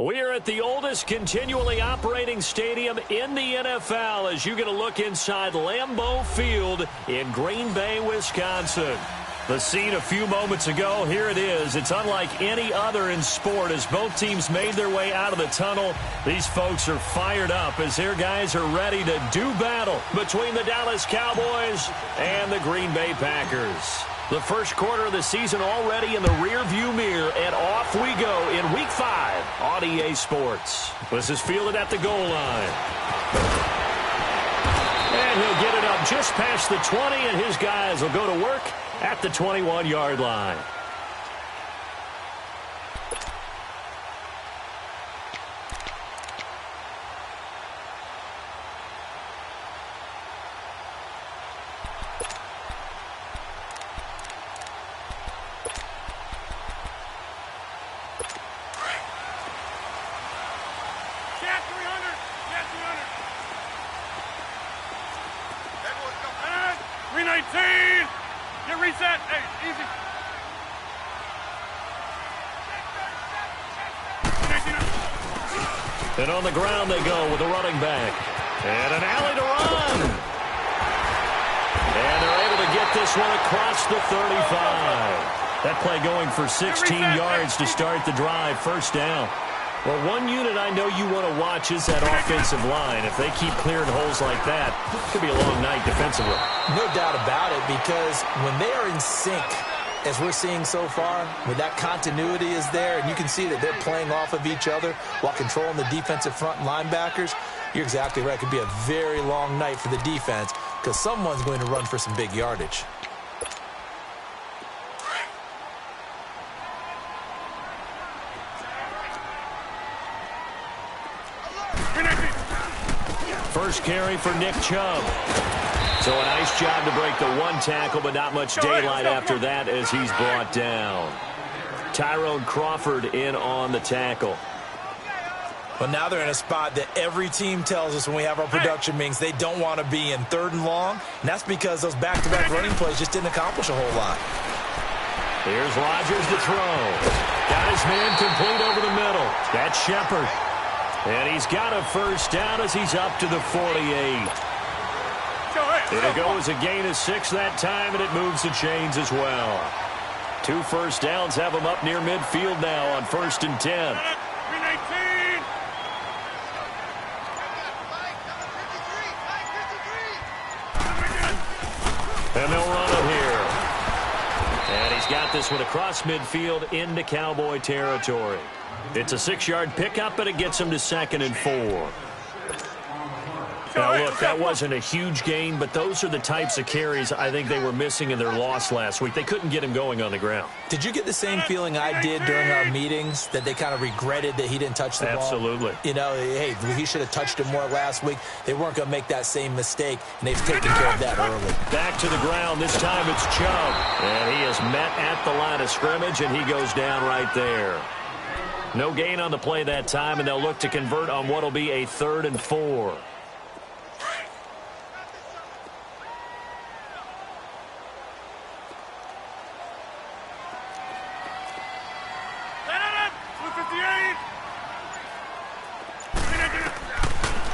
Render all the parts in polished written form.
We are at the oldest continually operating stadium in the NFL as you get a look inside Lambeau Field in Green Bay, Wisconsin. The scene a few moments ago, here it is. It's unlike any other in sport as both teams made their way out of the tunnel. These folks are fired up as their guys are ready to do battle between the Dallas Cowboys and the Green Bay Packers. The first quarter of the season already in the rearview mirror, and off we go in Week 5 on EA Sports. This is fielded at the goal line. And he'll get it up just past the 20, and his guys will go to work at the 21-yard line. And on the ground they go with a running back. And an alley to run. And they're able to get this one across the 35. That play going for 16 yards to start the drive. First down. Well, one unit I know you want to watch is that offensive line. If they keep clearing holes like that, it could be a long night defensively. No doubt about it, because when they are in sync, as we're seeing so far, when that continuity is there, and you can see that they're playing off of each other while controlling the defensive front linebackers, you're exactly right. It could be a very long night for the defense because someone's going to run for some big yardage. First carry for Nick Chubb. So a nice job to break the one tackle, but not much daylight after that as he's brought down. Tyrone Crawford in on the tackle. Well, now they're in a spot that every team tells us when we have our production meetings they don't want to be in, 3rd and long. And that's because those back-to-back running plays just didn't accomplish a whole lot. Here's Rodgers to throw. Got his man complete over the middle. That's Shepard. And he's got a first down as he's up to the 48. It'll go as a gain of 6 that time, and it moves the chains as well. 2 first downs have them up near midfield now on 1st and 10. And they'll run it here. And he's got this one across midfield into Cowboy territory. It's a 6-yard pickup, but it gets him to 2nd and 4. Now, look, that wasn't a huge gain, but those are the types of carries I think they were missing in their loss last week. They couldn't get him going on the ground. Did you get the same feeling I did during our meetings, that they kind of regretted that he didn't touch the ball? Absolutely. You know, hey, he should have touched it more last week. They weren't going to make that same mistake, and they've taken care of that early. Back to the ground. This time it's Chubb. And he is met at the line of scrimmage, and he goes down right there. No gain on the play that time, and they'll look to convert on what will be a 3rd and 4.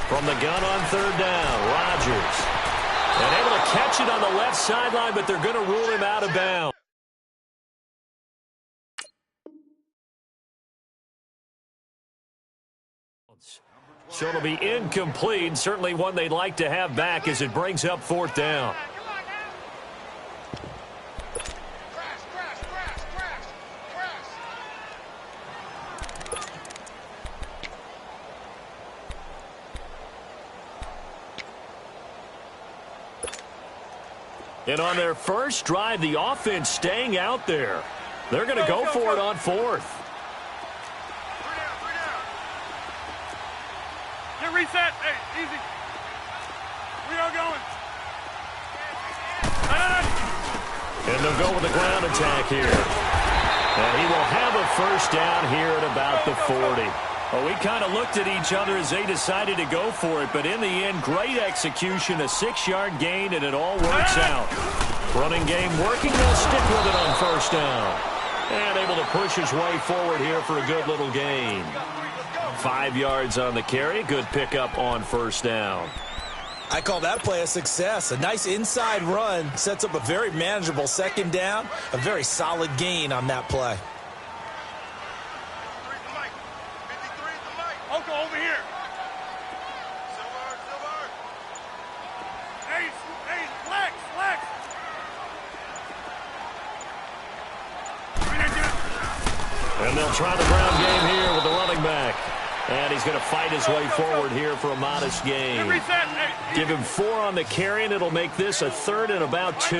From the gun on 3rd down, Rodgers. And able to catch it on the left sideline, but they're going to rule him out of bounds. So it'll be incomplete, certainly one they'd like to have back as it brings up 4th down. And on their first drive, the offense staying out there. They're going to go for it on 4th. Get reset. Hey, easy. We are going. And they'll go with the ground attack here. And he will have a first down here at about the 40. Well, we kind of looked at each other as they decided to go for it, but in the end, great execution, a 6-yard gain, and it all works out. Running game working, they'll stick with it on first down. And able to push his way forward here for a good little gain. 5 yards on the carry. Good pickup on first down. I call that play a success. A nice inside run sets up a very manageable second down. A very solid gain on that play. Uncle, over here. Silver. Hey, flex. And they'll try the ground game here with the running back. And he's going to fight his way forward here for a modest gain. Give him 4 on the carry, and it'll make this a 3rd and about 2.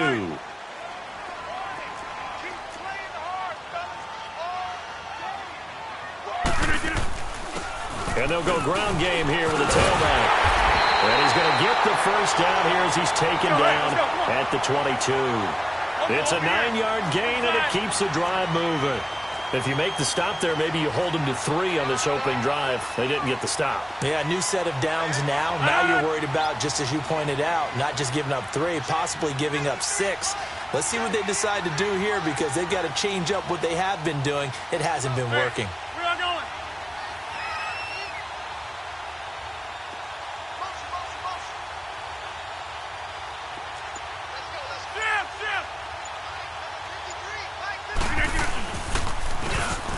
And they'll go ground game here with a tailback. And he's going to get the first down here as he's taken down at the 22. It's a 9-yard gain, and it keeps the drive moving. If you make the stop there, maybe you hold them to 3 on this opening drive. They didn't get the stop. Yeah, new set of downs now. Now you're worried about, just as you pointed out, not just giving up 3, possibly giving up 6. Let's see what they decide to do here because they've got to change up what they have been doing. It hasn't been working. Where are you going?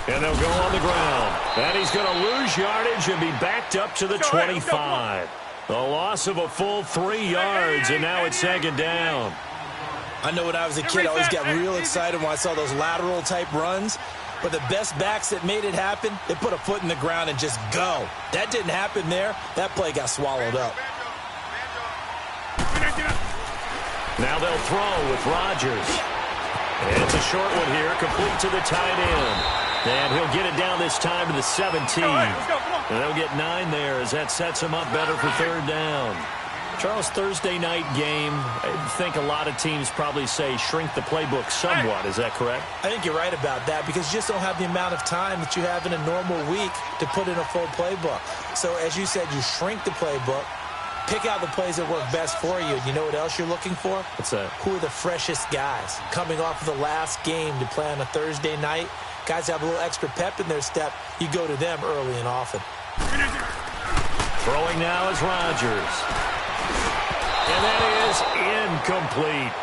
And they'll go on the ground. And he's going to lose yardage and be backed up to the 25. The loss of a full 3 yards, and now it's second down. I know when I was a kid, I always got real excited when I saw those lateral-type runs. But the best backs that made it happen, they put a foot in the ground and just go. That didn't happen there. That play got swallowed up. Now they'll throw with Rodgers. And it's a short one here, complete to the tight end. And he'll get it down this time to the 17. And they'll get 9 there as that sets him up better for 3rd down. Charles, Thursday night game, I think a lot of teams probably say shrink the playbook somewhat. Is that correct? I think you're right about that because you just don't have the amount of time that you have in a normal week to put in a full playbook. So as you said, you shrink the playbook, pick out the plays that work best for you. You know what else you're looking for? What's that? Who are the freshest guys coming off of the last game to play on a Thursday night? Guys have a little extra pep in their step. You go to them early and often. Throwing now is Rodgers. And that is incomplete.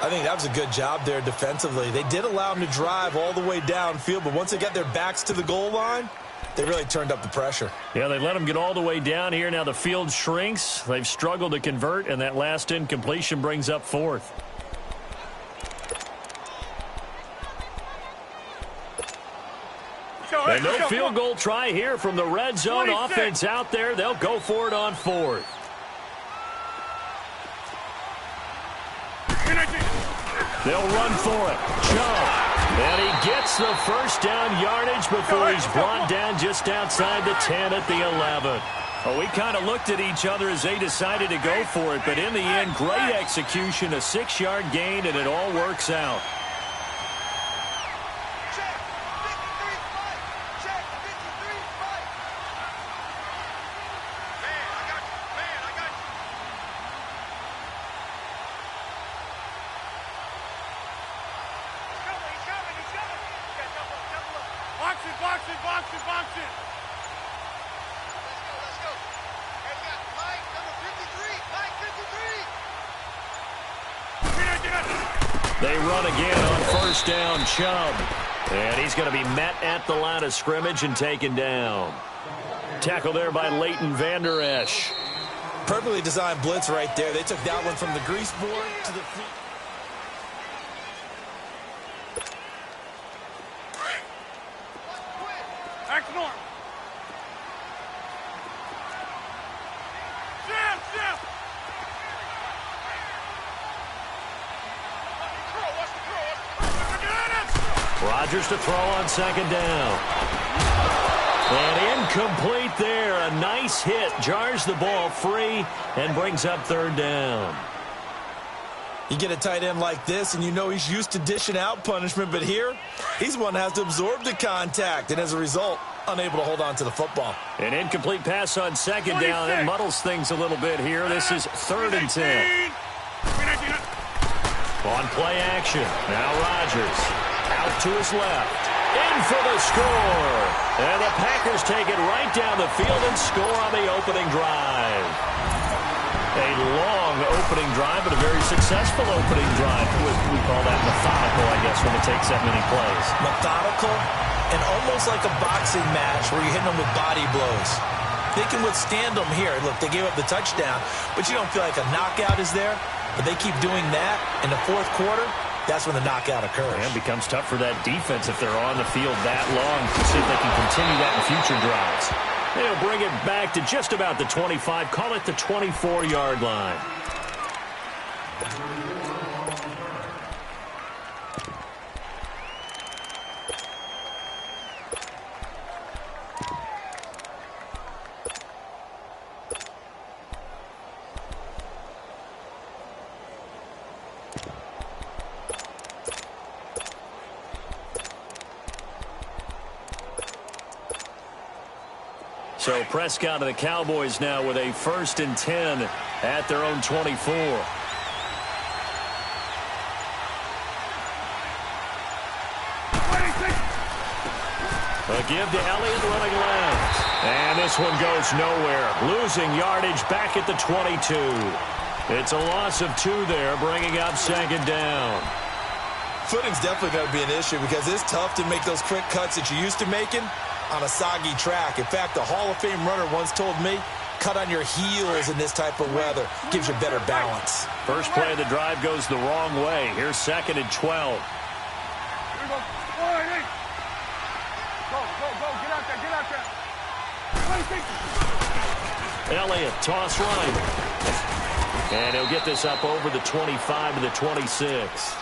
I think that was a good job there defensively. They did allow them to drive all the way downfield, but once they got their backs to the goal line, they really turned up the pressure. Yeah, they let them get all the way down here. Now the field shrinks. They've struggled to convert, and that last incompletion brings up 4th. And no field goal try here from the red zone. 26. Offense out there. They'll go for it on 4th. They'll run for it. Chubb. And he gets the first down yardage before he's brought down just outside the 10 at the 11. Well, we kind of looked at each other as they decided to go for it, but in the end, great execution, a 6-yard gain, and it all works out. Box it. Let's go. Hey, we got Mike, number 53. Mike, 53. They run again on first down, Chubb. And he's going to be met at the line of scrimmage and taken down. Tackle there by Leighton Vander Esch. Perfectly designed blitz right there. They took that one from the grease board to the feet. Rodgers to throw on second down. And incomplete there. A nice hit. Jars the ball free and brings up 3rd down. You get a tight end like this, and you know he's used to dishing out punishment, but here, he's one that has to absorb the contact, and as a result, unable to hold on to the football. An incomplete pass on second down. It muddles things a little bit here. This is 3rd and 10. On play action. Now Rodgers out to his left. In for the score. And the Packers take it right down the field and score on the opening drive. A long opening drive, but a very successful opening drive. We call that methodical, I guess, when it takes that many plays. Methodical and almost like a boxing match where you're hitting them with body blows. They can withstand them here. Look, they gave up the touchdown, but you don't feel like a knockout is there. But they keep doing that in the fourth quarter. That's when the knockout occurs. And it becomes tough for that defense if they're on the field that long to see if they can continue that in future drives. They'll bring it back to just about the 25. Call it the 24-yard line. So Prescott and the Cowboys now with a 1st and 10 at their own 24. A give to Elliott running left. And this one goes nowhere. Losing yardage back at the 22. It's a loss of 2 there, bringing up 2nd down. Footing's definitely going to be an issue because it's tough to make those quick cuts that you're used to making on a soggy track. In fact, the Hall of Fame runner once told me, cut on your heels in this type of weather. Gives you better balance. First play of the drive goes the wrong way. Here's 2nd and 12. Here we go. Go. Get out there. 26. Elliott, toss right. And he'll get this up over the 25 to the 26.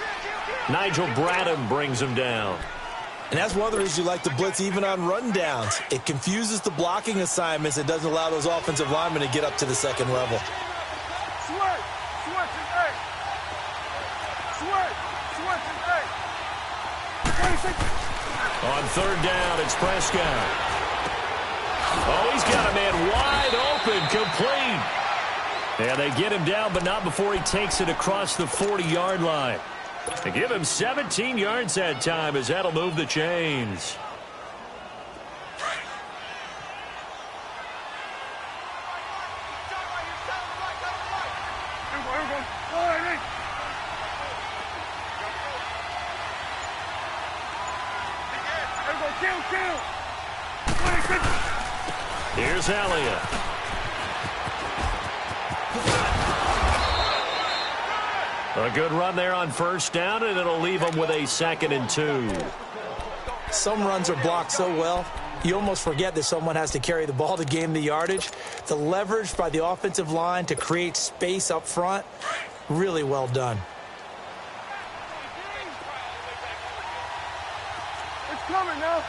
Nigel Bradham brings him down. And that's one of the reasons you like to blitz even on rundowns. It confuses the blocking assignments. It doesn't allow those offensive linemen to get up to the 2nd level. Switch is 8. On 3rd down, it's Prescott. Oh, he's got a man wide open, complete. Yeah, they get him down, but not before he takes it across the 40-yard line. They give him 17 yards that time as that'll move the chains. Here's Elliott. A good run there on 1st down, and it'll leave them with a 2nd and 2. Some runs are blocked so well, you almost forget that someone has to carry the ball to gain the yardage. The leverage by the offensive line to create space up front, really well done. It's coming now.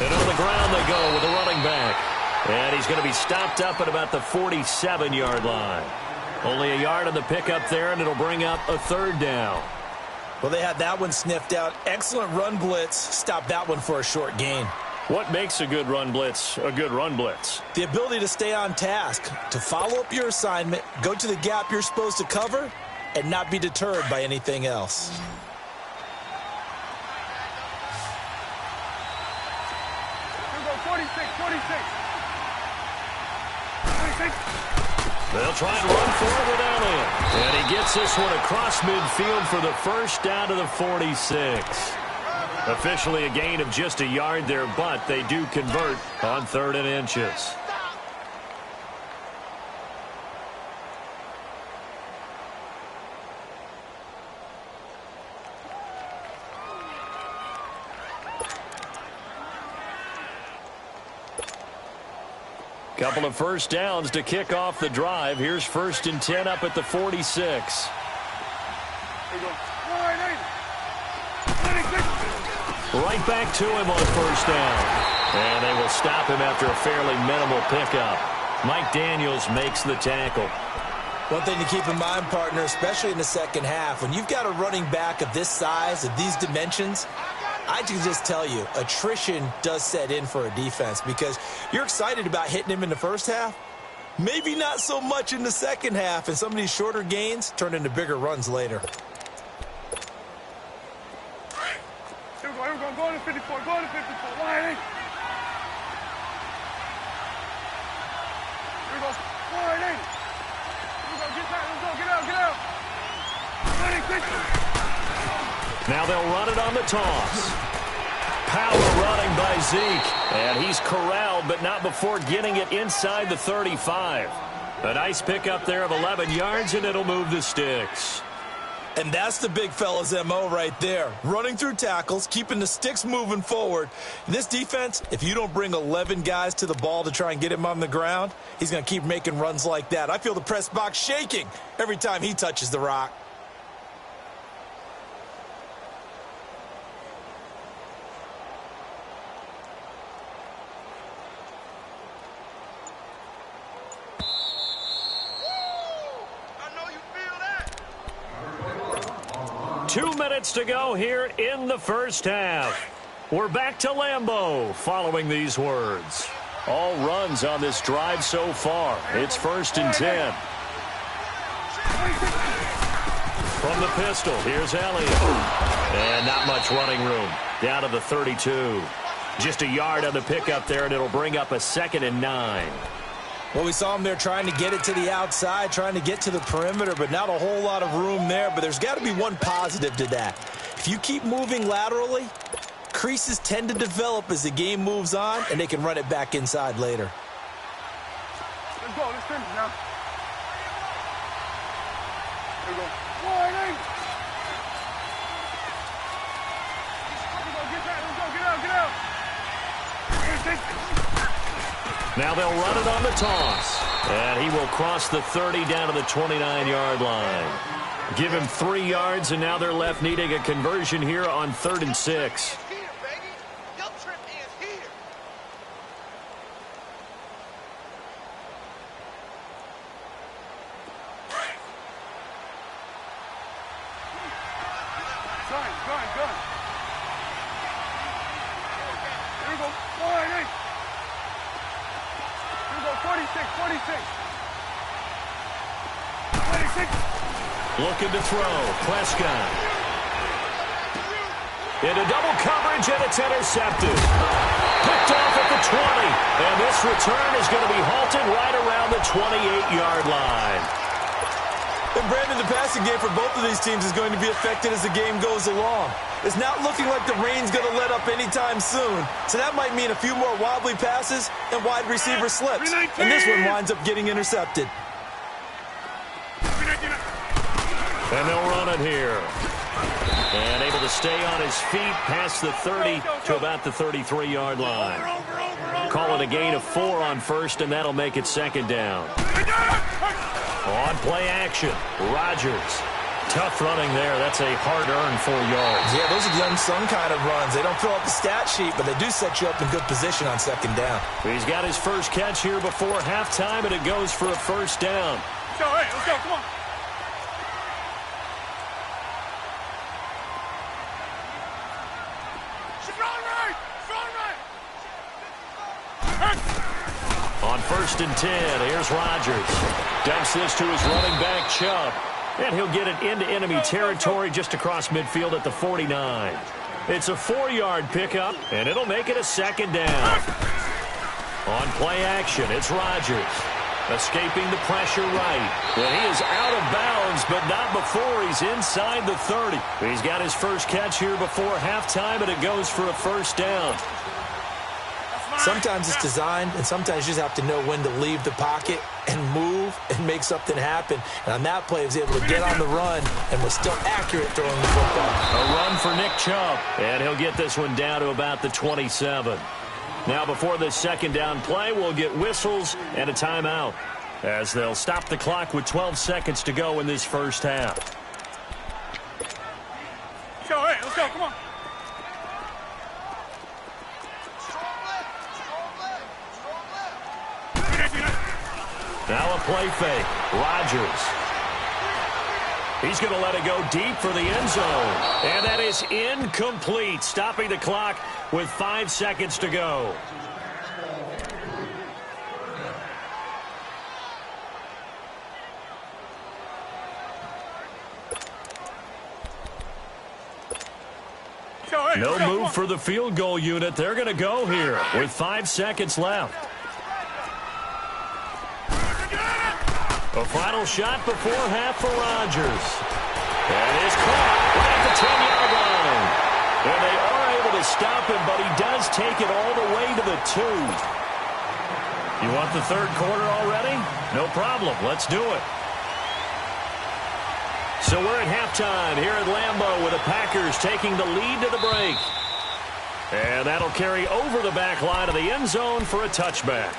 And on the ground they go with a running back. And he's going to be stopped up at about the 47-yard line. Only a yard on the pickup there, and it'll bring up a 3rd down. Well, they had that one sniffed out. Excellent run blitz. Stop that one for a short gain. What makes a good run blitz a good run blitz? The ability to stay on task, to follow up your assignment, go to the gap you're supposed to cover, and not be deterred by anything else. Here we go, 46. They'll try and run forward with Elliott. And he gets this one across midfield for the 1st down to the 46. Officially a gain of just a yard there, but they do convert on 3rd and inches. Couple of 1st downs to kick off the drive. Here's 1st and 10 up at the 46. Here we go. Right back to him on 1st down. And they will stop him after a fairly minimal pickup. Mike Daniels makes the tackle. One thing to keep in mind, partner, especially in the 2nd half, when you've got a running back of this size, of these dimensions, I can just tell you, attrition does set in for a defense because you're excited about hitting him in the 1st half, Maybe not so much in the second half, and some of these shorter gains turn into bigger runs later. Here we go, go to 54, go to 54, wide. Here we go, wide. Here we go, get back, let's go, get out, get out. Now they'll run it on the toss. Power running by Zeke. And he's corralled, but not before getting it inside the 35. A nice pickup there of 11 yards, and it'll move the sticks. And that's the big fella's MO right there. Running through tackles, keeping the sticks moving forward. In this defense, if you don't bring 11 guys to the ball to try and get him on the ground, he's going to keep making runs like that. I feel the press box shaking every time he touches the rock. I know you feel that. 2 minutes to go here in the first half. We're back to Lambeau following these words. All runs on this drive so far. It's 1st and 10. From the pistol, here's Elliott. And not much running room. Down to the 32. Just a yard on the pickup there, and it'll bring up a 2nd and 9. Well, we saw him there trying to get it to the outside, trying to get to the perimeter, but not a whole lot of room there. But there's got to be one positive to that. If you keep moving laterally, creases tend to develop as the game moves on, and they can run it back inside later. Let's go, let's finish now. Here we go. Wide. Here we go, get back, let's go, get out, get out. Now they'll run it on the toss. And he will cross the 30 down to the 29-yard line. Give him 3 yards, and now they're left needing a conversion here on 3rd and 6. Gun. Here we go. Wide. Here we go. 46. 26. Looking to throw. Prescott. Into double coverage, and it's intercepted. Picked off at the 20. And this return is going to be halted right around the 28-yard line. And Brandon, the passing game for both of these teams is going to be affected as the game goes along. It's not looking like the rain's going to let up anytime soon. So that might mean a few more wobbly passes and wide receiver slips. And this one winds up getting intercepted. And they'll run it here. And able to stay on his feet past the 30 to about the 33-yard line. Call it a gain of 4 on 1st, and that'll make it 2nd down. On play action, Rodgers. Tough running there. That's a hard-earned 4 yards. Yeah, those are the unsung kind of runs. They don't fill up the stat sheet, but they do set you up in good position on 2nd down. He's got his first catch here before halftime, and it goes for a 1st down. Let's go, hey, let's go, come on. On 1st and 10, here's Rodgers. Dumps this to his running back, Chubb. And he'll get it into enemy territory just across midfield at the 49. It's a 4-yard pickup, and it'll make it a 2nd down. On play action, it's Rodgers. Escaping the pressure right. And he is out of bounds, but not before he's inside the 30. He's got his first catch here before halftime, and it goes for a 1st down. Sometimes it's designed, and sometimes you just have to know when to leave the pocket and move and make something happen. And on that play, he was able to get on the run and was still accurate throwing the football. A run for Nick Chubb, and he'll get this one down to about the 27. Now, before this 2nd down play, we'll get whistles and a timeout as they'll stop the clock with 12 seconds to go in this first half. Let's go, hey, let's go, come on. Now a play fake. Rodgers. He's going to let it go deep for the end zone. And that is incomplete, stopping the clock with 5 seconds to go. No move for the field goal unit. They're going to go here with 5 seconds left. A final shot before half for Rodgers. And it's caught right at the 10-yard line. And they are able to stop him, but he does take it all the way to the 2. You want the third quarter already? No problem. Let's do it. So we're at halftime here at Lambeau with the Packers taking the lead to the break. And that'll carry over the back line of the end zone for a touchback.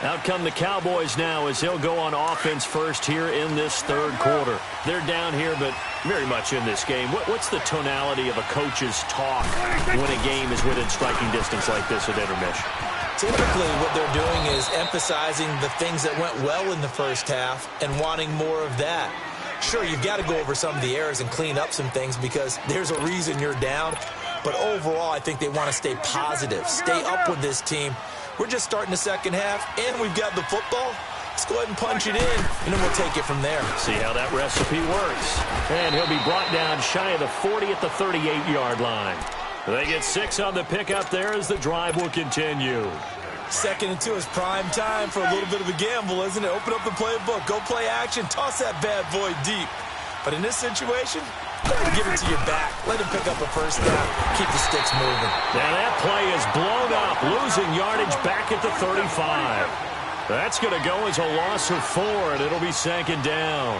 Out come the Cowboys now as they'll go on offense first here in this third quarter. They're down here, but very much in this game. What's the tonality of a coach's talk when a game is within striking distance like this at intermission? Typically, what they're doing is emphasizing the things that went well in the first half and wanting more of that. Sure, you've got to go over some of the errors and clean up some things because there's a reason you're down. But overall, I think they want to stay positive, stay up with this team. We're just starting the second half, and we've got the football. Let's go ahead and punch it in, and then we'll take it from there. See how that recipe works. And he'll be brought down shy of the 40 at the 38-yard line. They get 6 on the pickup there as the drive will continue. 2nd and 2 is prime time for a little bit of a gamble, isn't it? Open up the playbook, go play action, toss that bad boy deep. But in this situation, go ahead and give it to your back. Let him pick up a first down. Keep the sticks moving. Now that play is blown up, losing yardage back at the 35. That's going to go as a loss of 4, and it'll be 2nd down.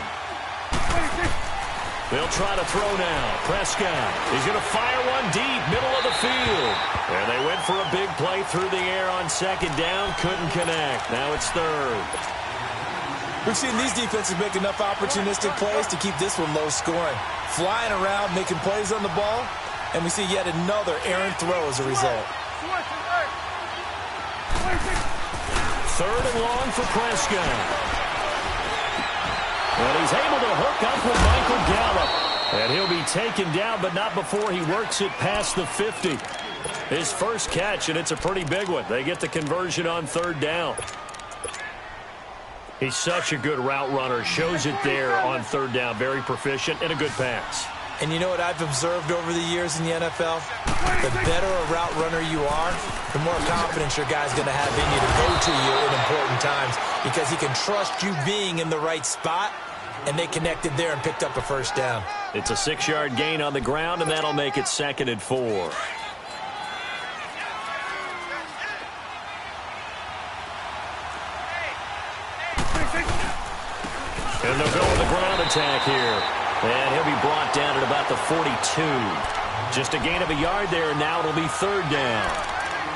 They'll try to throw now. Prescott. He's going to fire one deep, middle of the field. And they went for a big play through the air on 2nd down. Couldn't connect. Now it's 3rd. We've seen these defenses make enough opportunistic plays to keep this one low scoring. Flying around, making plays on the ball. And we see yet another errant throw as a result. 3rd and long for Prescott. And he's able to hook up with Michael Gallup. And he'll be taken down, but not before he works it past the 50. His first catch, and it's a pretty big one. They get the conversion on 3rd down. He's such a good route runner. Shows it there on 3rd down. Very proficient and a good pass. And you know what I've observed over the years in the NFL? The better a route runner you are, the more confidence your guy's going to have in you to go to you in important times because he can trust you being in the right spot, and they connected there and picked up a first down. It's a 6-yard gain on the ground, and that'll make it 2nd and 4. And they'll go with the ground attack here. And he'll be brought down at about the 42. Just a gain of a yard there, and now it'll be 3rd down.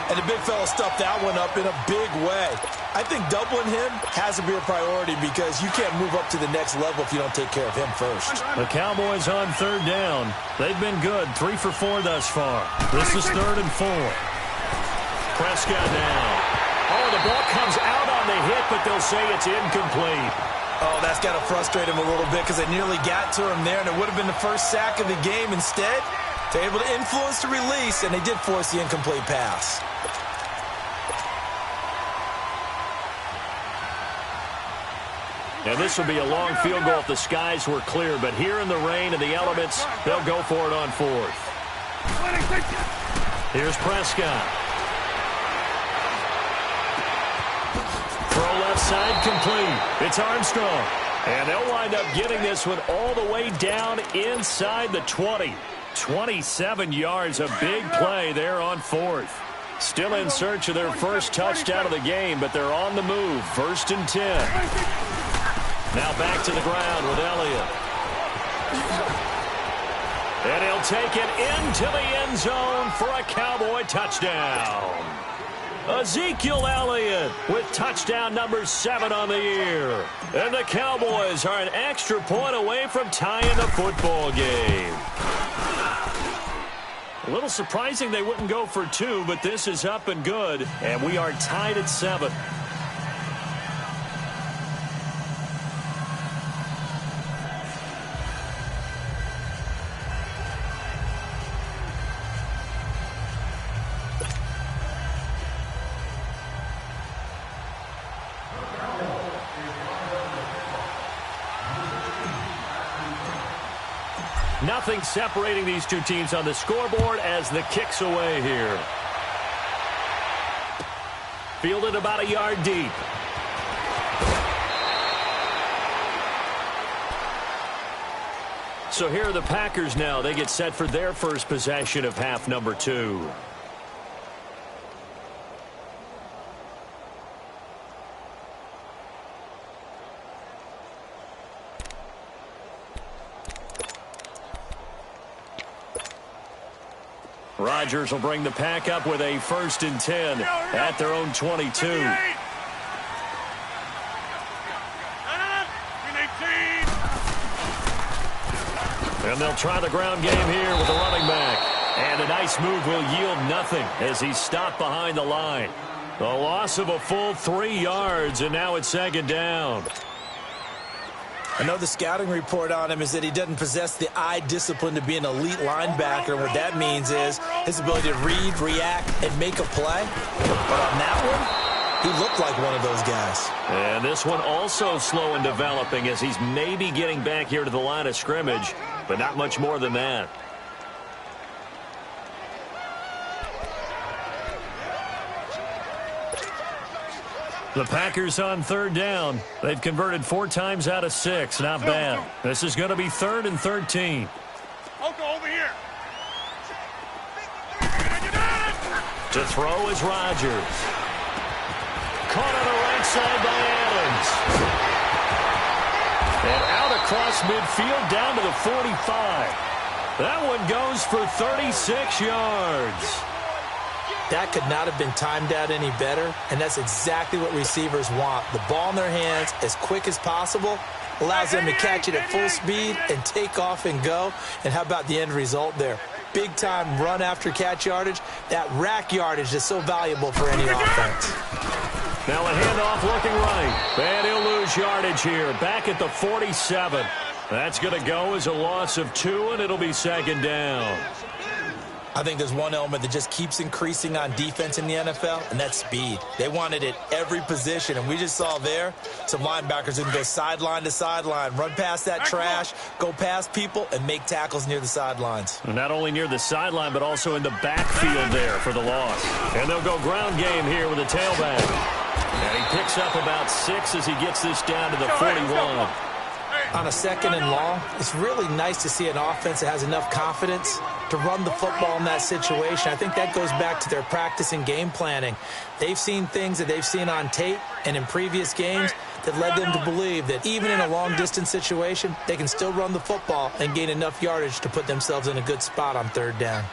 And the big fella stuffed that one up in a big way. I think doubling him has to be a priority because you can't move up to the next level if you don't take care of him first. The Cowboys on 3rd down. They've been good, 3 for 4 thus far. This is 3rd and 4. Prescott now. Oh, the ball comes out on the hit, but they'll say it's incomplete. Oh, that's got to frustrate him a little bit because they nearly got to him there, and it would have been the first sack of the game. Instead, they're able to influence the release, and they did force the incomplete pass. And this would be a long field goal if the skies were clear, but here in the rain and the elements, they'll go for it on 4th. Here's Prescott. Throw left side complete. It's Armstrong. And they'll wind up getting this one all the way down inside the 20. 27 yards, a big play there on 4th. Still in search of their first touchdown of the game, but they're on the move. 1st and 10. Now back to the ground with Elliott. And he'll take it into the end zone for a Cowboy touchdown. Ezekiel Elliott with touchdown number 7 on the year. And the Cowboys are an extra point away from tying the football game. A little surprising they wouldn't go for 2, but this is up and good. And we are tied at 7. Nothing separating these two teams on the scoreboard as the kick's away here. Fielded about a yard deep. So here are the Packers now. They get set for their first possession of half number 2. Rodgers will bring the Pack up with a 1st and 10 at their own 22. And they'll try the ground game here with the running back. And a nice move will yield nothing as he's stopped behind the line. A loss of a full 3 yards, and now it's 2nd down. I know the scouting report on him is that he doesn't possess the eye discipline to be an elite linebacker. And what that means is his ability to read, react, and make a play. But on that one, he looked like one of those guys. And this one also slow in developing as he's maybe getting back here to the line of scrimmage, but not much more than that. The Packers on 3rd down. They've converted 4 times out of 6. Not bad. This is going to be 3rd and 13. Over here. To throw is Rodgers. Caught on the right side by Adams. And out across midfield down to the 45. That one goes for 36 yards. That could not have been timed out any better, and that's exactly what receivers want. The ball in their hands as quick as possible, allows them to catch it at full speed and take off and go. And how about the end result there? Big-time run after catch yardage. That rack yardage is so valuable for any offense. Now a handoff looking right. And he'll lose yardage here. Back at the 47. That's going to go as a loss of 2, and it'll be 2nd down. I think there's one element that just keeps increasing on defense in the NFL, and that's speed. They want it at every position, and we just saw there some linebackers who can go sideline to sideline, run past that trash, go past people, and make tackles near the sidelines. Not only near the sideline, but also in the backfield there for the loss. And they'll go ground game here with a tailback. And he picks up about 6 as he gets this down to the 41. On a 2nd and long, it's really nice to see an offense that has enough confidence to run the football in that situation. I think that goes back to their practice and game planning. They've seen things that they've seen on tape and in previous games that led them to believe that even in a long-distance situation, they can still run the football and gain enough yardage to put themselves in a good spot on 3rd down.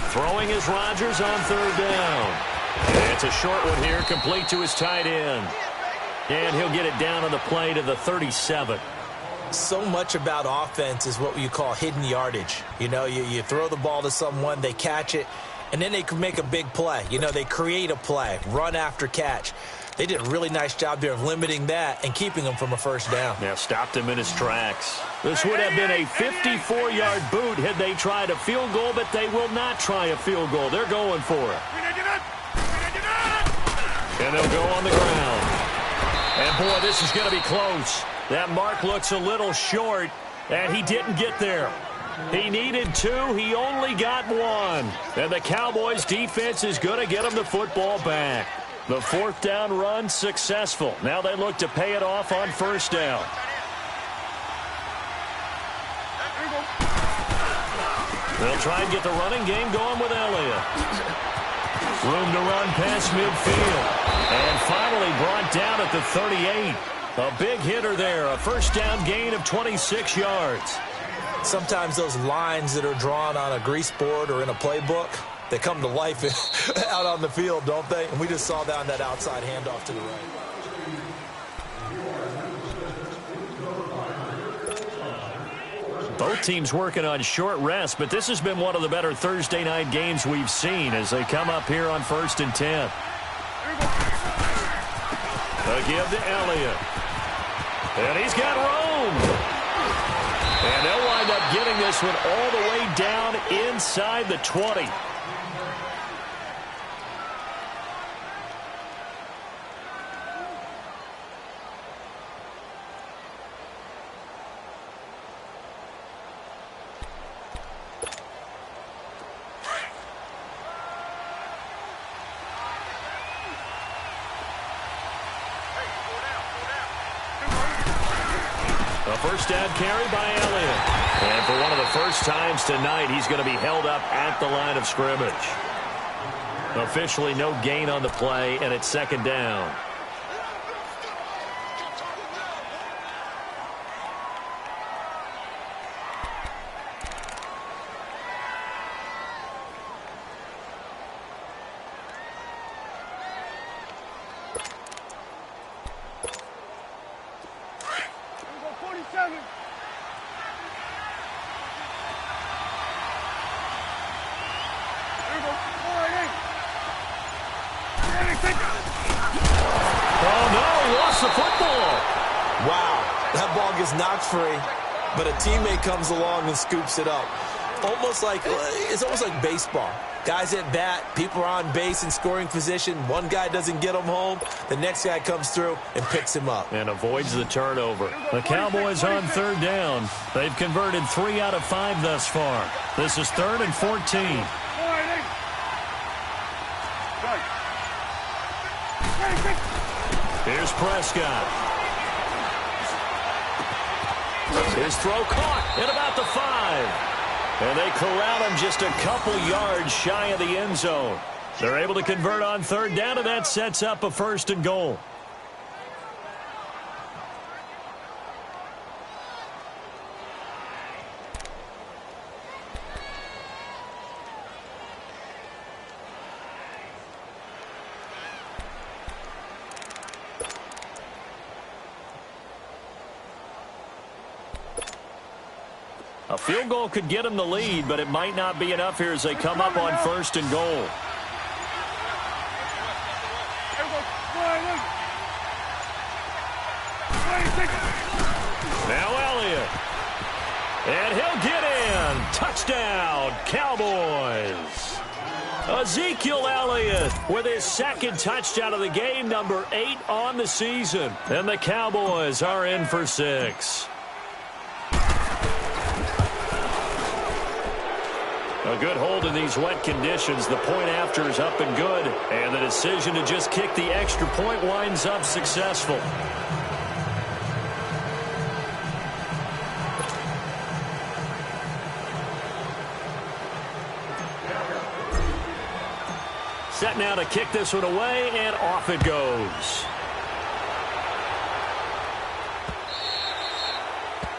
Throwing is Rodgers on 3rd down. It's a short one here, complete to his tight end. And he'll get it down on the play to the 37. So much about offense is what you call hidden yardage. You know, you throw the ball to someone, they catch it, and then they can make a big play. You know, they create a play, run after catch. They did a really nice job there of limiting that and keeping him from a 1st down. Yeah, stopped him in his tracks. This would have been a 54-yard boot had they tried a field goal, but they will not try a field goal. They're going for it. And they'll go on the ground. And, boy, this is going to be close. That mark looks a little short, and he didn't get there. He needed 2. He only got 1. And the Cowboys' defense is going to get him the football back. The 4th down run successful. Now they look to pay it off on 1st down. They'll try and get the running game going with Elliott. Room to run past midfield. And finally brought down at the 38. A big hitter there. A 1st down gain of 26 yards. Sometimes those lines that are drawn on a grease board or in a playbook, they come to life out on the field, don't they? And we just saw that on that outside handoff to the right. Both teams working on short rest, but this has been one of the better Thursday night games we've seen as they come up here on 1st and 10. A give to Elliott. And he's got room. And they'll wind up getting this one all the way down inside the 20. A first down carry by Elliott. And for one of the first times tonight, he's going to be held up at the line of scrimmage. Officially no gain on the play, and it's second down. Free, but a teammate comes along and scoops it up. It's almost like baseball. Guys at bat, people are on base in scoring position. One guy doesn't get him home. The next guy comes through and picks him up. And avoids the turnover. The Cowboys on third down. They've converted 3 out of 5 thus far. This is 3rd and 14. Here's Prescott. His throw caught at about the 5. And they corral him just a couple yards shy of the end zone. They're able to convert on third down, and that sets up a 1st and goal. A field goal could get them the lead, but it might not be enough here as they come up on 1st and goal. Now Elliott. And he'll get in. Touchdown, Cowboys. Ezekiel Elliott with his 2nd touchdown of the game, number 8 on the season. And the Cowboys are in for 6. A good hold in these wet conditions. The point after is up and good. And the decision to just kick the extra point winds up successful. Set now to kick this one away, and off it goes.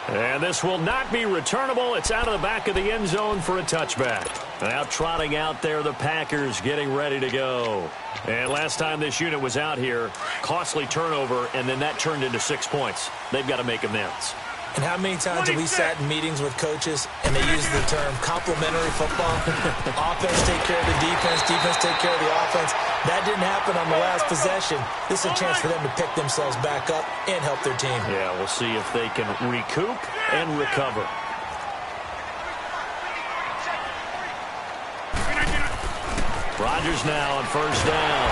And this will not be returnable. It's out of the back of the end zone for a touchback. Now trotting out there, the Packers getting ready to go. And last time this unit was out here, costly turnover, and then that turned into 6 points. They've got to make amends. And how many times have we sat in meetings with coaches and they use the term complementary football? Offense take care of the defense, defense take care of the offense. That didn't happen on the last possession. This is a chance for them to pick themselves back up and help their team. Yeah, we'll see if they can recoup and recover. Rodgers now on 1st down.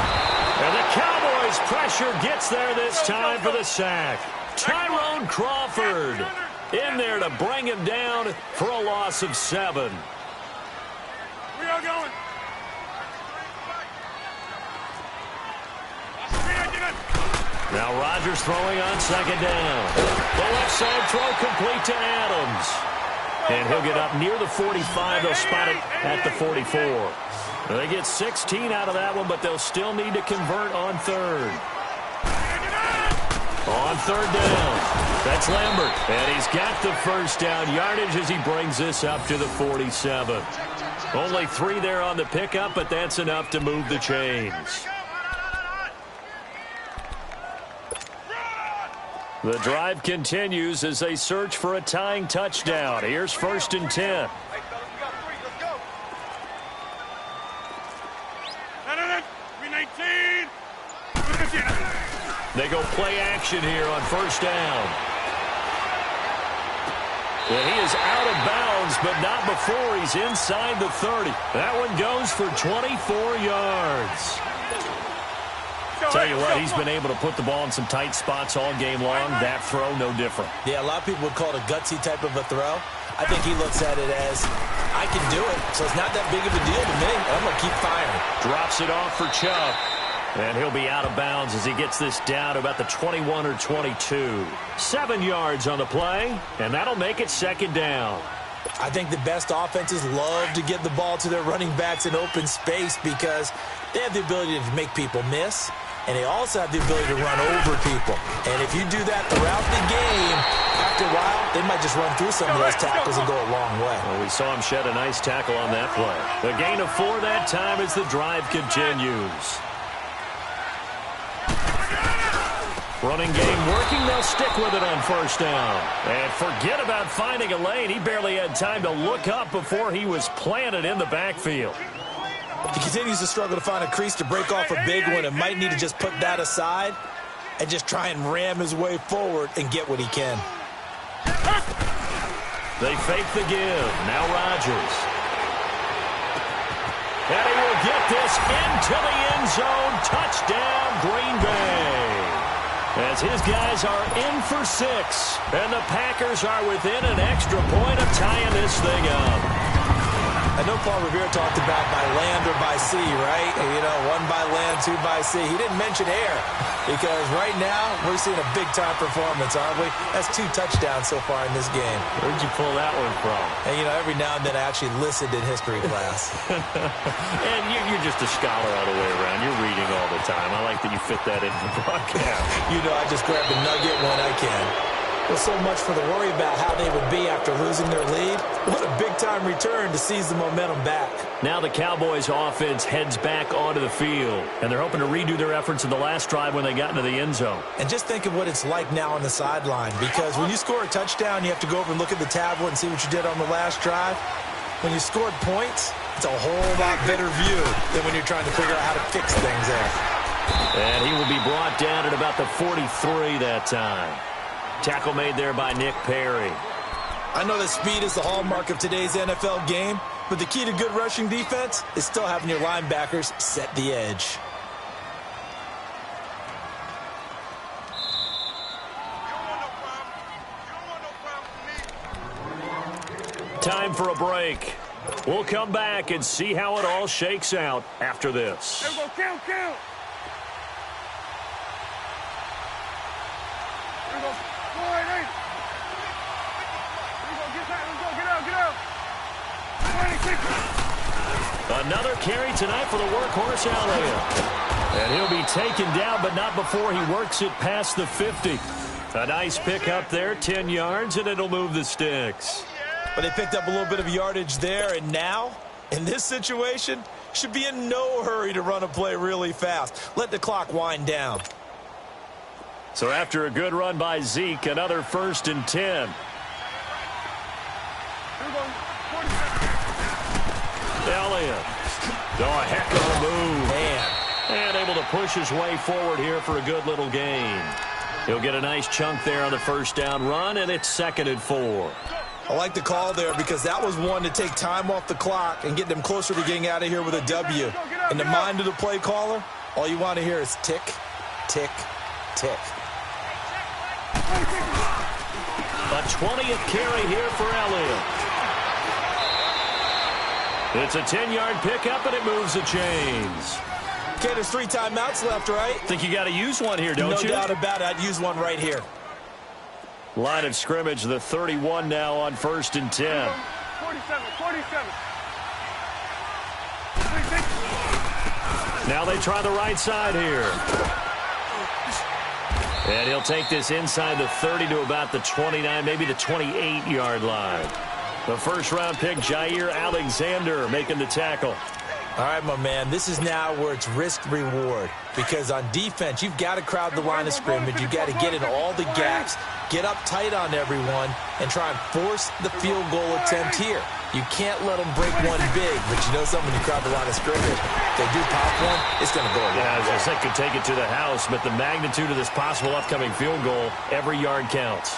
And the Cowboys pressure gets there this time for the sack. Tyrone Crawford in there to bring him down for a loss of 7. We are going. Now Rodgers throwing on 2nd down. The left side throw complete to Adams. And he'll get up near the 45. They'll spot it at the 44. They get 16 out of that one, but they'll still need to convert on 3rd. On 3rd down, that's Lambert. And he's got the 1st down yardage as he brings this up to the 47. Only 3 there on the pickup, but that's enough to move the chains. The drive continues as they search for a tying touchdown. Here's 1st and 10. They go play action here on 1st down. And he is out of bounds, but not before he's inside the 30. That one goes for 24 yards. Tell you what, he's been able to put the ball in some tight spots all game long. That throw, no different. Yeah, a lot of people would call it a gutsy type of a throw. I think he looks at it as, I can do it, so it's not that big of a deal to me. I'm going to keep firing. Drops it off for Chubb. And he'll be out of bounds as he gets this down to about the 21 or 22. 7 yards on the play, and that'll make it second down. I think the best offenses love to get the ball to their running backs in open space because they have the ability to make people miss, and they also have the ability to run over people. And if you do that throughout the game, after a while, they might just run through some of those tackles and go a long way. Well, we saw him shed a nice tackle on that play. The gain of 4 that time as the drive continues. Running game working. They'll stick with it on first down. And forget about finding a lane. He barely had time to look up before he was planted in the backfield. He continues to struggle to find a crease to break off a big one and might need to just put that aside and just try and ram his way forward and get what he can. They fake the give. Now Rodgers. And he will get this into the end zone. Touchdown, Green Bay. As his guys are in for 6. And the Packers are within an extra point of tying this thing up. I know Paul Revere talked about by land or by sea, right? You know, 1 by land, 2 by sea. He didn't mention air because right now we're seeing a big-time performance, aren't we? That's 2 touchdowns so far in this game. Where'd you pull that one from? And, you know, every now and then I actually listened in history class. And you're just a scholar all the way around. You're reading all the time. I like that you fit that into the broadcast. You know, I just grab a nugget when I can. Well, so much for the worry about how they would be after losing their lead. What a big-time return to seize the momentum back. Now the Cowboys offense heads back onto the field, and they're hoping to redo their efforts in the last drive when they got into the end zone. And just think of what it's like now on the sideline, because when you score a touchdown, you have to go over and look at the tablet and see what you did on the last drive. When you scored points, it's a whole lot better view than when you're trying to figure out how to fix things there. And he will be brought down at about the 43 that time. Tackle made there by Nick Perry. I know that speed is the hallmark of today's NFL game, but the key to good rushing defense is still having your linebackers set the edge. Time for a break. We'll come back and see how it all shakes out after this. There we go, count. There we go. 4-8. Get out. 26. Another carry tonight for the workhorse Elliott. And he'll be taken down, but not before he works it past the 50. A nice pick up there, 10 yards, and it'll move the sticks. But they picked up a little bit of yardage there, and now, in this situation, should be in no hurry to run a play really fast. Let the clock wind down. So after a good run by Zeke, another 1st and 10. Elliott. Oh, a heck of a move. Man. And able to push his way forward here for a good little gain. He'll get a nice chunk there on the first down run, and it's 2nd and 4. I like the call there because that was one to take time off the clock and get them closer to getting out of here with a W. In the mind of the play caller, all you want to hear is tick, tick, tick. A 20th carry here for Elliott. It's a 10-yard pickup, and it moves the chains. Okay, there's 3 timeouts left, right? Think you got to use one here, don't you? No doubt about it. I'd use one right here. Line of scrimmage, the 31 now on 1st and 10. 47. Now they try the right side here. And he'll take this inside the 30 to about the 29, maybe the 28-yard line. The first-round pick, Jair Alexander, making the tackle. All right, my man, this is now where it's risk-reward. Because on defense, you've got to crowd the line of scrimmage. You've got to get in all the gaps, get up tight on everyone, and try and force the field goal attempt here. You can't let them break one big, but you know something, when you crowd the line of scrimmage, if they do pop one, it's going to go a long way. As I said, could take it to the house, but the magnitude of this possible upcoming field goal, every yard counts.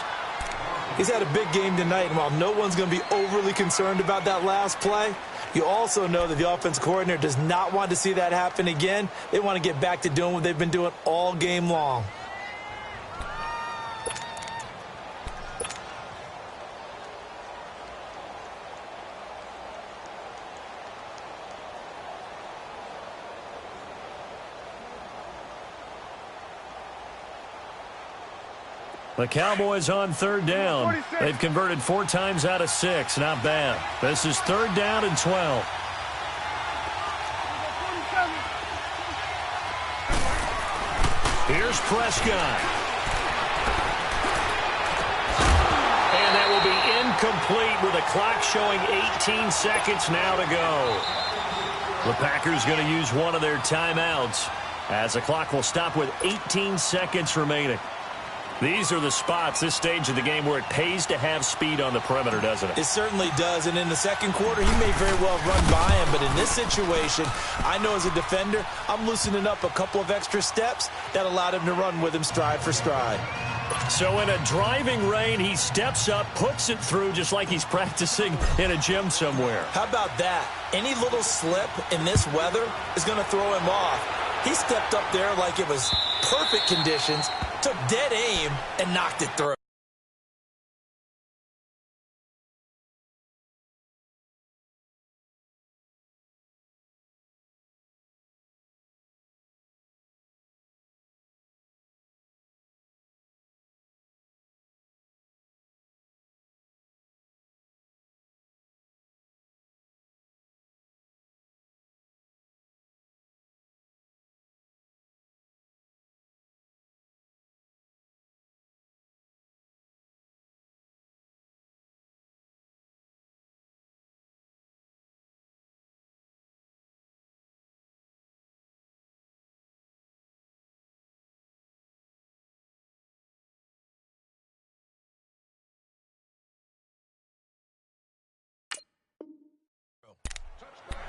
He's had a big game tonight, and while no one's going to be overly concerned about that last play, you also know that the offense coordinator does not want to see that happen again. They want to get back to doing what they've been doing all game long. The Cowboys on third down. They've converted 4 times out of 6. Not bad. This is third down and 12. Here's Prescott. And that will be incomplete with the clock showing 18 seconds now to go. The Packers going to use one of their timeouts as the clock will stop with 18 seconds remaining. These are the spots, this stage of the game, where it pays to have speed on the perimeter, doesn't it? It certainly does, and in the second quarter, he may very well run by him, but in this situation, I know as a defender, I'm loosening up a couple of extra steps that allowed him to run with him stride for stride. So in a driving rain, he steps up, puts it through just like he's practicing in a gym somewhere. How about that? Any little slip in this weather is going to throw him off. He stepped up there like it was perfect conditions, took dead aim, and knocked it through.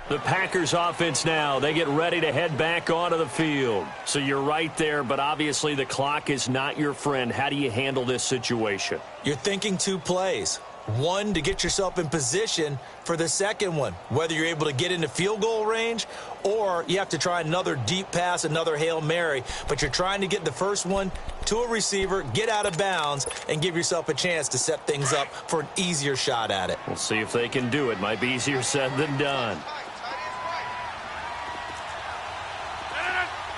The Packers offense now, they get ready to head back onto the field. So you're right there, but obviously the clock is not your friend. How do you handle this situation? You're thinking 2 plays. One, to get yourself in position for the second one, whether you're able to get into field goal range or you have to try another deep pass, another Hail Mary. But you're trying to get the first one to a receiver, get out of bounds, and give yourself a chance to set things up for an easier shot at it. We'll see if they can do it. Might be easier said than done.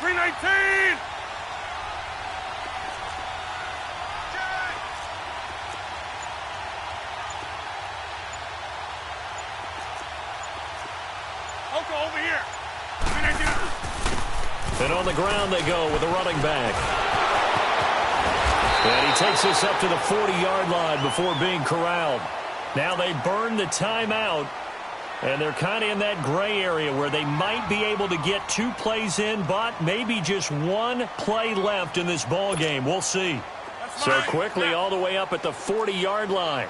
319! Oko, over here. 319. And on the ground they go with the running back. And he takes this up to the 40-yard line before being corralled. Now they burn the timeout. And they're kind of in that gray area where they might be able to get 2 plays in, but maybe just 1 play left in this ball game. We'll see. So quickly all the way up at the 40-yard line.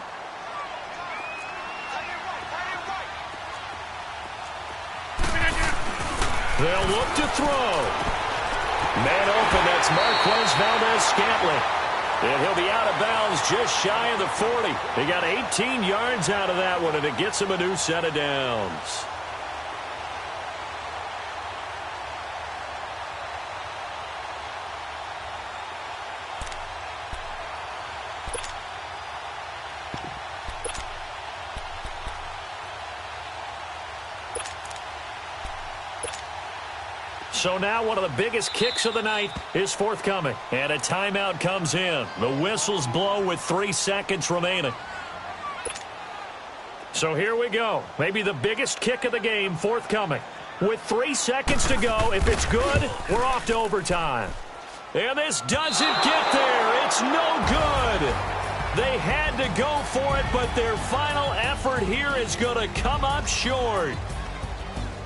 They'll look to throw. Man open, that's Marquez Valdez-Scantling. And he'll be out of bounds just shy of the 40. He got 18 yards out of that one, and it gets him a new set of downs. So now one of the biggest kicks of the night is forthcoming. And a timeout comes in. The whistles blow with 3 seconds remaining. So here we go. Maybe the biggest kick of the game forthcoming. With 3 seconds to go, if it's good, we're off to overtime. And this doesn't get there. It's no good. They had to go for it, but their final effort here is going to come up short.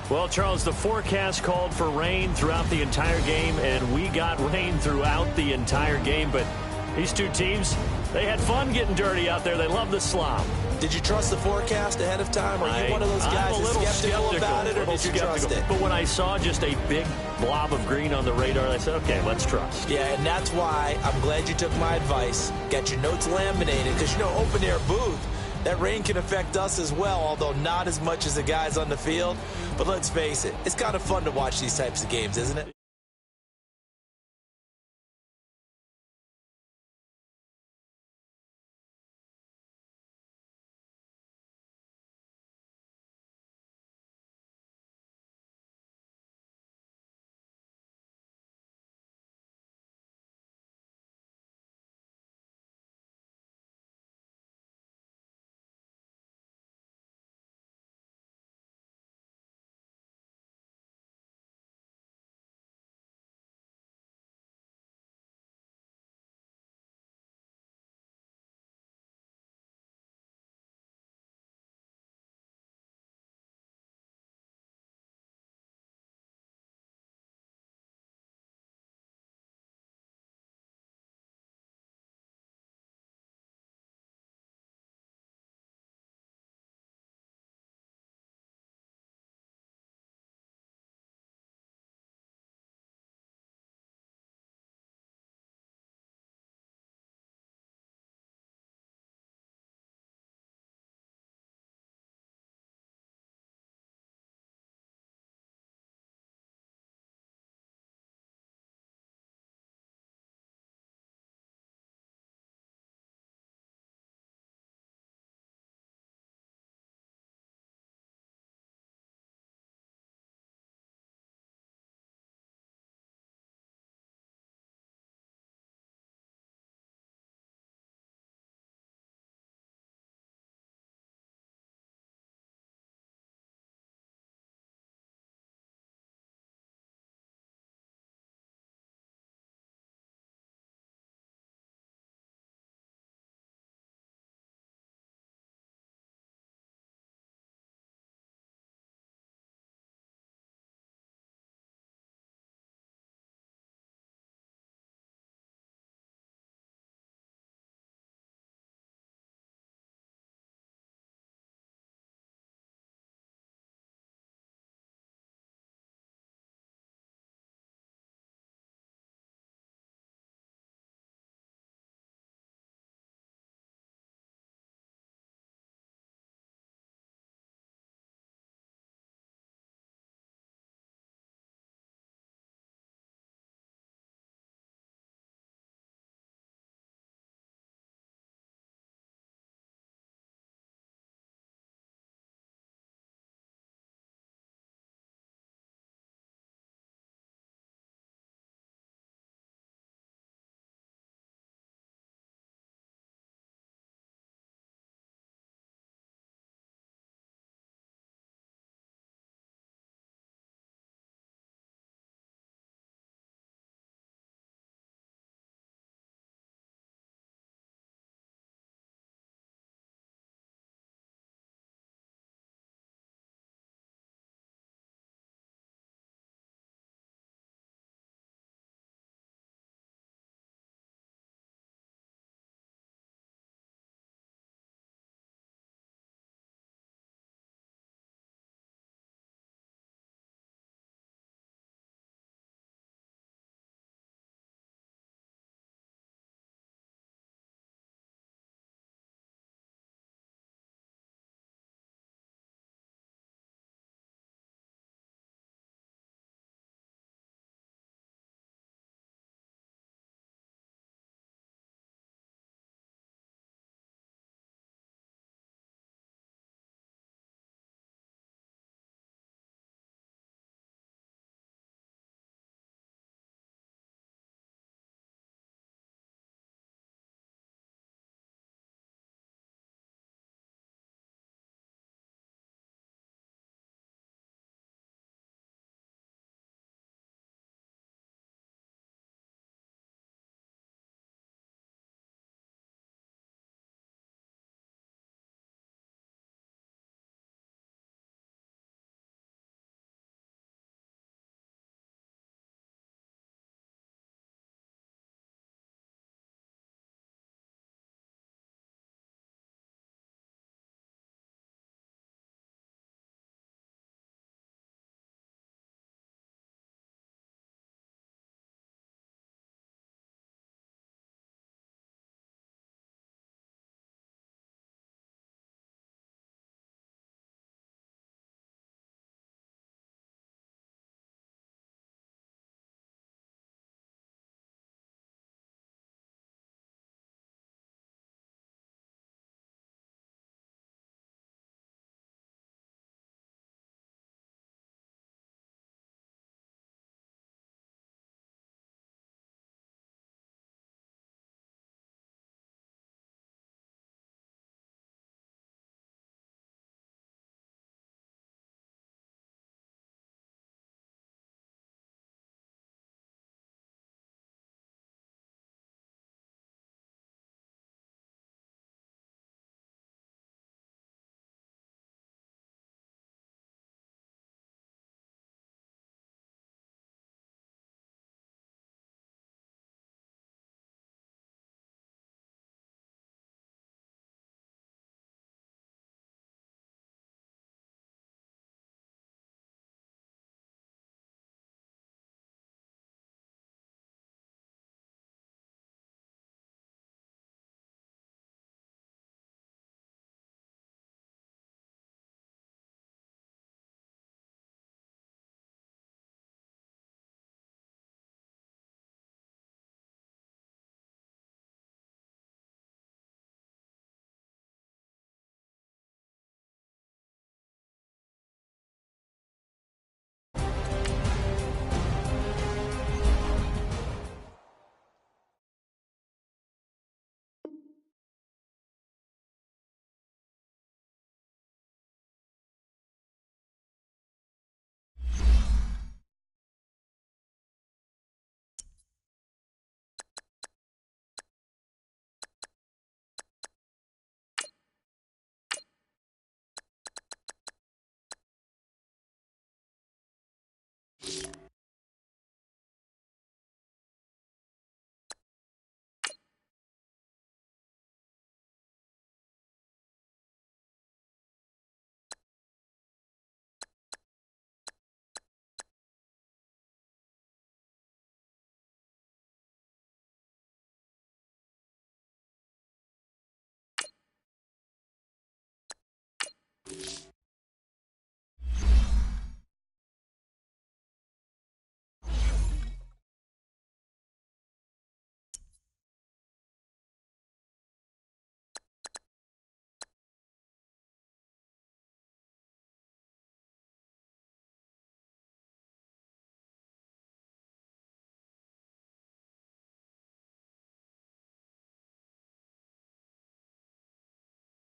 Well, Charles, the forecast called for rain throughout the entire game, and we got rain throughout the entire game. But these two teams, they had fun getting dirty out there. They love the slop. Did you trust the forecast ahead of time? Are you one of those guys that's skeptical about it, or did you trust it? But when I saw just a big blob of green on the radar, I said, okay, let's trust. Yeah, and that's why I'm glad you took my advice. Got your notes laminated, because, you know, open-air booth, that rain can affect us as well, although not as much as the guys on the field. But let's face it, it's kind of fun to watch these types of games, isn't it?